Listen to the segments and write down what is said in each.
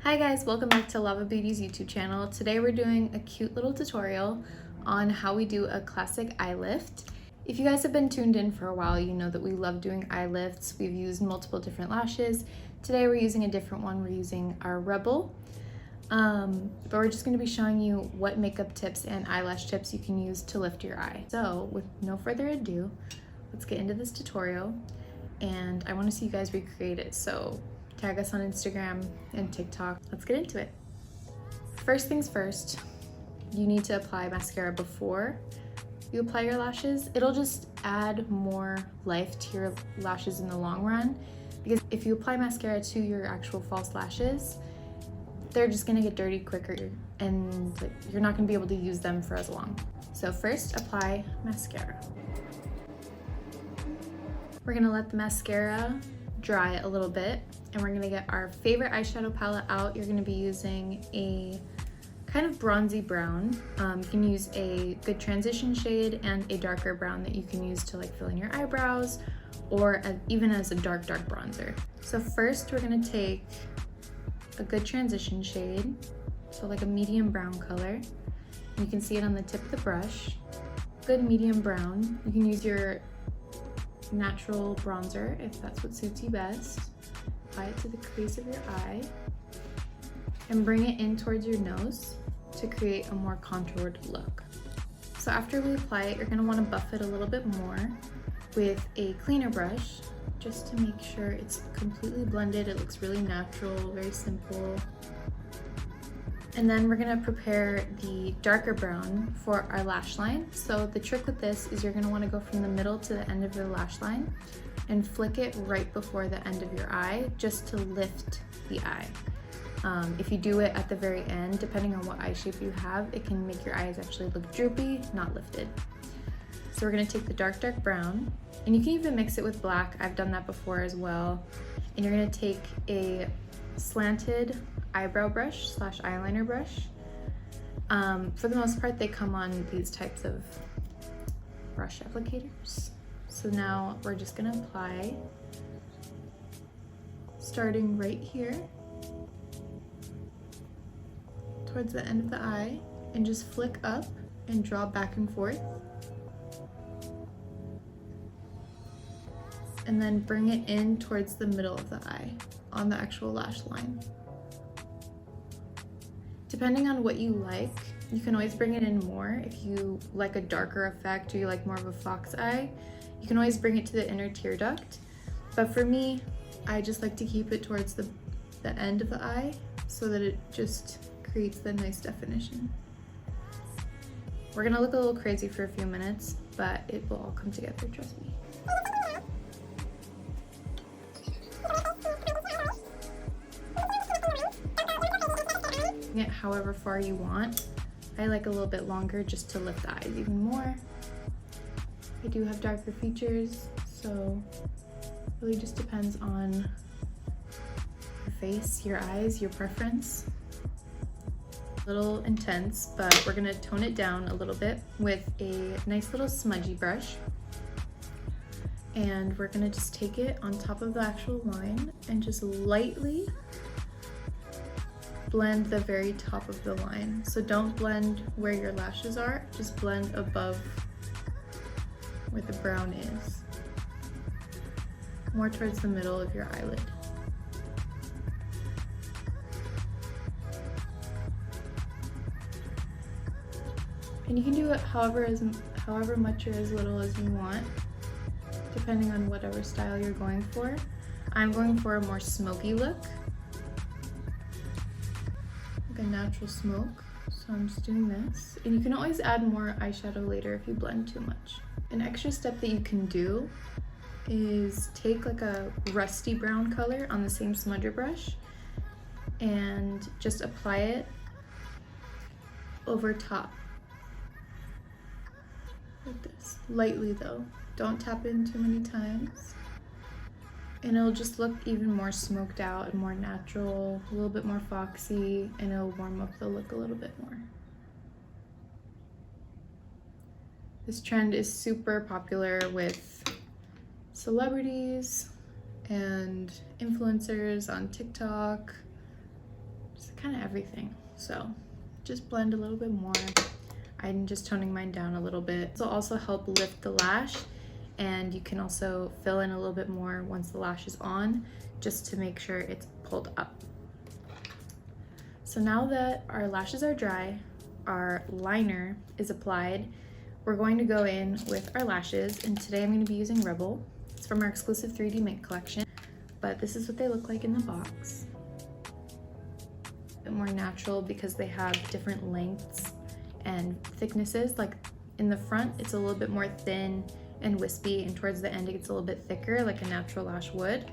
Hi guys, welcome back to Lavaa Beauties YouTube channel. Today we're doing a cute little tutorial on how we do a classic eye lift. If you guys have been tuned in for a while, you know that we love doing eye lifts. We've used multiple different lashes. Today we're using a different one. We're using our Rebel. But we're just going to be showing you what makeup tips and eyelash tips you can use to lift your eye. So with no further ado, let's get into this tutorial and I want to see you guys recreate it. So tag us on Instagram and TikTok. Let's get into it. First things first, you need to apply mascara before you apply your lashes. It'll just add more life to your lashes in the long run, because if you apply mascara to your actual false lashes, they're just gonna get dirty quicker and you're not gonna be able to use them for as long. So first, apply mascara. We're gonna let the mascara dry a little bit and we're gonna get our favorite eyeshadow palette out. You're gonna be using a kind of bronzy brown. You can use a good transition shade and a darker brown that you can use to like fill in your eyebrows or even as a dark bronzer. So first we're gonna take a good transition shade, so like a medium brown color. You can see it on the tip of the brush. Good medium brown. You can use your natural bronzer if that's what suits you best. Apply it to the crease of your eye and bring it in towards your nose to create a more contoured look. So after we apply it, you're going to want to buff it a little bit more with a cleaner brush just to make sure it's completely blended. It looks really natural, very simple. And then we're gonna prepare the darker brown for our lash line. So the trick with this is you're gonna wanna go from the middle to the end of your lash line and flick it right before the end of your eye, just to lift the eye. If you do it at the very end, depending on what eye shape you have, it can make your eyes actually look droopy, not lifted. So we're gonna take the dark brown, and you can even mix it with black. I've done that before as well. And you're gonna take a slanted eyebrow brush / eyeliner brush. For the most part, they come on these types of brush applicators. So now we're just gonna apply, starting right here towards the end of the eye, and just flick up and draw back and forth. And then bring it in towards the middle of the eye on the actual lash line. Depending on what you like, you can always bring it in more. If you like a darker effect or you like more of a fox eye, you can always bring it to the inner tear duct. But for me, I just like to keep it towards the end of the eye so that it just creates the nice definition. We're gonna look a little crazy for a few minutes, but it will all come together, trust me. It however far you want. I like a little bit longer just to lift the eyes even more. I do have darker features, so it really just depends on your face, your eyes, your preference. A little intense, but we're gonna tone it down a little bit with a nice little smudgy brush. And we're gonna just take it on top of the actual line and just lightly blend the very top of the line. So don't blend where your lashes are, just blend above where the brown is, more towards the middle of your eyelid. And you can do it however much or as little as you want, depending on whatever style you're going for. I'm going for a more smoky look, a natural smoke, so I'm just doing this. And you can always add more eyeshadow later if you blend too much. An extra step that you can do is take like a rusty brown color on the same smudger brush and just apply it over top like this, lightly though. Don't tap in too many times. And it'll just look even more smoked out and more natural, a little bit more foxy, and it'll warm up the look a little bit more. This trend is super popular with celebrities and influencers on TikTok. everything. So just blend a little bit more. I'm just toning mine down a little bit. This will also help lift the lash, and you can also fill in a little bit more once the lash is on, just to make sure it's pulled up. So now that our lashes are dry, our liner is applied, we're going to go in with our lashes, and today I'm going to be using Rebel. It's from our exclusive 3D Mint collection, but this is what they look like in the box. A bit more natural because they have different lengths and thicknesses. Like in the front, it's a little bit more thin and wispy, and towards the end it gets a little bit thicker like a natural lash would.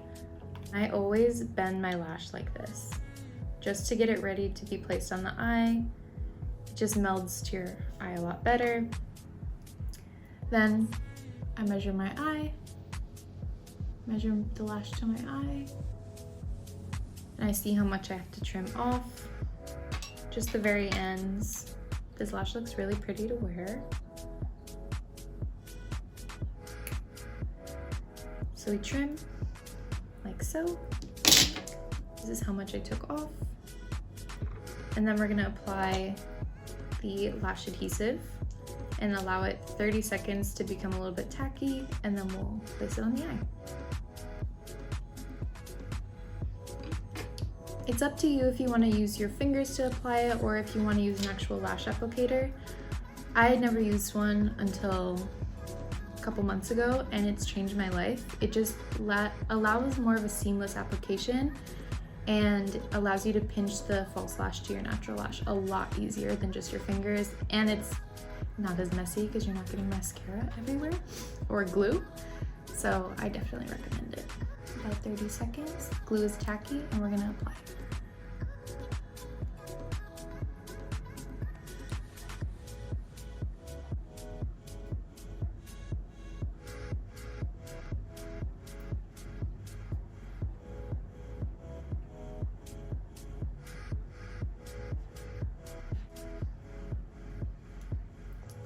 I always bend my lash like this, just to get it ready to be placed on the eye. It just melds to your eye a lot better. Then I measure my eye, measure the lash to my eye, and I see how much I have to trim off, just the very ends. This lash looks really pretty to wear. So we trim like so. This is how much I took off. And then we're gonna apply the lash adhesive and allow it 30 seconds to become a little bit tacky, and then we'll place it on the eye. It's up to you if you want to use your fingers to apply it or if you want to use an actual lash applicator. I had never used one until a couple months ago, and it's changed my life. It just allows more of a seamless application and allows you to pinch the false lash to your natural lash a lot easier than just your fingers, and it's not as messy because you're not getting mascara everywhere or glue. So I definitely recommend it. About 30 seconds, glue is tacky, and we're gonna apply.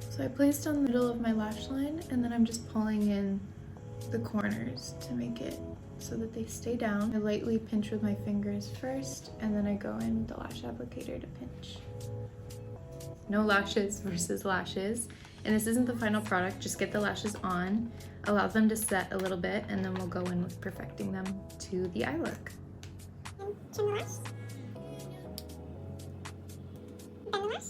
So I placed on the middle of my lash line, and then I'm just pulling in the corners to make it so that they stay down. I lightly pinch with my fingers first, and then I go in with the lash applicator to pinch. No lashes versus lashes. And this isn't the final product, just get the lashes on, allow them to set a little bit, and then we'll go in with perfecting them to the eye look. Trim the lash. Bend the lash.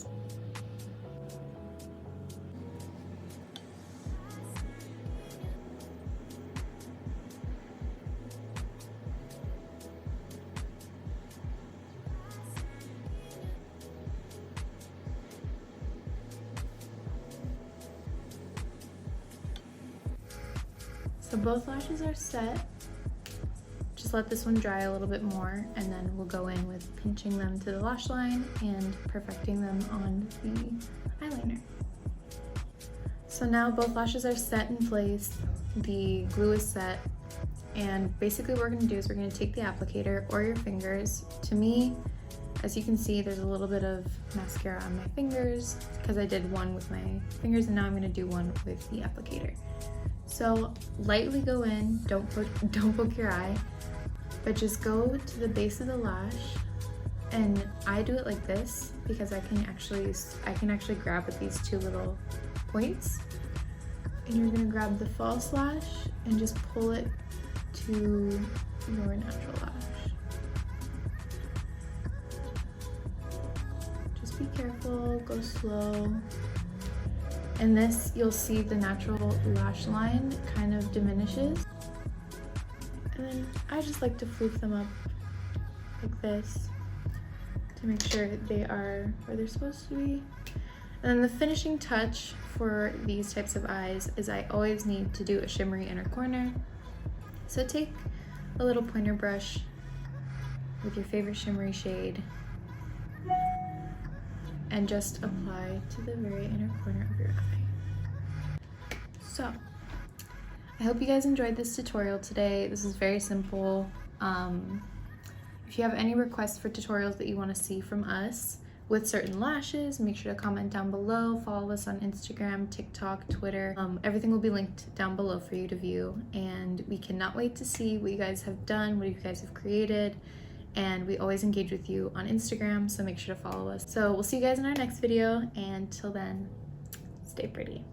So both lashes are set. Just let this one dry a little bit more, and then we'll go in with pinching them to the lash line and perfecting them on the eyeliner. So now both lashes are set in place, the glue is set, and basically what we're gonna do is we're gonna take the applicator or your fingers. To me, as you can see, there's a little bit of mascara on my fingers because I did one with my fingers, and now I'm gonna do one with the applicator. So lightly go in, don't poke your eye, but just go to the base of the lash, and I do it like this because I can actually grab with these two little points, and you're gonna grab the false lash and just pull it to your natural lash. Just be careful, go slow. In this, you'll see the natural lash line kind of diminishes. And then I just like to floof them up like this to make sure they are where they're supposed to be. And then the finishing touch for these types of eyes is I always need to do a shimmery inner corner. So take a little pointer brush with your favorite shimmery shade and just apply to the very inner corner of your eye. So, I hope you guys enjoyed this tutorial today. This is very simple. If you have any requests for tutorials that you want to see from us with certain lashes, make sure to comment down below. Follow us on Instagram, TikTok, Twitter. Everything will be linked down below for you to view, and we cannot wait to see what you guys have done, what you guys have created, and we always engage with you on Instagram, so make sure to follow us. So we'll see you guys in our next video, and till then, stay pretty.